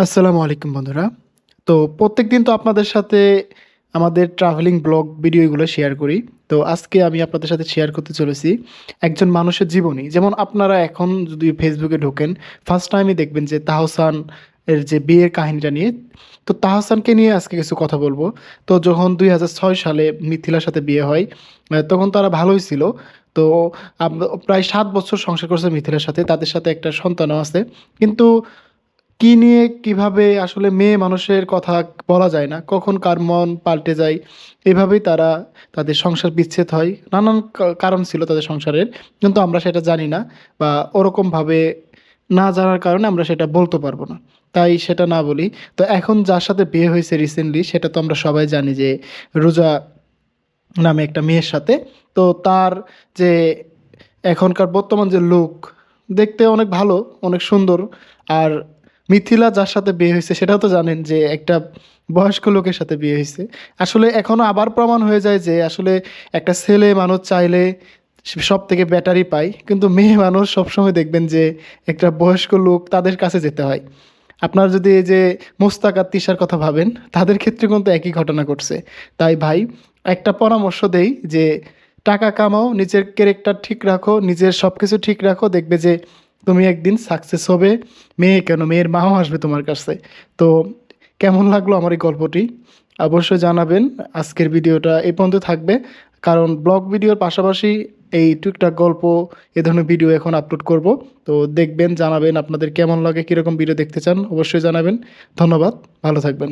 আসসালামু আলাইকুম বন্ধুরা। তো প্রত্যেকদিন তো আপনাদের সাথে আমাদের ট্রাভেলিং ব্লগ ভিডিওগুলো শেয়ার করি। তো আজকে আমি আপনাদের সাথে শেয়ার করতে চলেছি একজন মানুষের জীবনী। যেমন আপনারা এখন যদি ফেসবুকে ঢোকেন, ফার্স্ট টাইমই দেখবেন যে তাহসান এর যে বিয়ের কাহিনীটা নিয়ে। তো তাহসানকে নিয়ে আজকে কিছু কথা বলবো। তো যখন 2006 সালে মিথিলার সাথে বিয়ে হয়, তখন তারা ভালোই ছিল। তো প্রায় 7 বছর সংসার করছে মিথিলার সাথে, তাদের সাথে একটা সন্তানও আছে। কিন্তু কি নিয়ে কিভাবে আসলে মেয়ে মানুষের কথা বলা যায় না, কখন কার মন পাল্টে যায়, এভাবেই তারা তাদের সংসার বিচ্ছেদ হয়। নানান কারণ ছিল তাদের সংসারের, কিন্তু আমরা সেটা জানি না, বা ওরকমভাবে না জানার কারণে আমরা সেটা বলতে পারবো না, তাই সেটা না বলি। তো এখন যার সাথে বিয়ে হয়েছে রিসেন্টলি, সেটা তো আমরা সবাই জানি যে রোজা নামে একটা মেয়ের সাথে। তো তার যে এখনকার বর্তমান যে লুক, দেখতে অনেক ভালো, অনেক সুন্দর। আর মিথিলা যার সাথে বিয়ে হয়েছে সেটাও তো জানেন যে একটা বয়স্ক লোকের সাথে বিয়ে হয়েছে। আসলে এখনও আবার প্রমাণ হয়ে যায় যে আসলে একটা ছেলে মানুষ চাইলে সব থেকে ব্যাটারি পায়, কিন্তু মেয়ে মানুষ সবসময় দেখবেন যে একটা বয়স্ক লোক তাদের কাছে যেতে হয়। আপনার যদি এই যে মোস্তাক আর তিশার কথা ভাবেন, তাদের ক্ষেত্রে কিন্তু একই ঘটনা ঘটছে। তাই ভাই, একটা পরামর্শ দেই যে টাকা কামাও, নিজের ক্যারেক্টার ঠিক রাখো, নিজের সব কিছু ঠিক রাখো, দেখবে যে তুমি একদিন সাকসেস হবে। মেয়ে কেন, মেয়ের মাও আসবে তোমার কাছে। তো কেমন লাগলো আমার এই গল্পটি অবশ্যই জানাবেন। আজকের ভিডিওটা এই পর্যন্ত থাকবে, কারণ ব্লগ ভিডিওর পাশাপাশি এই টুকটাক গল্প, এ ধরনের ভিডিও এখন আপলোড করব। তো দেখবেন, জানাবেন আপনাদের কেমন লাগে, কীরকম ভিডিও দেখতে চান, অবশ্যই জানাবেন। ধন্যবাদ, ভালো থাকবেন।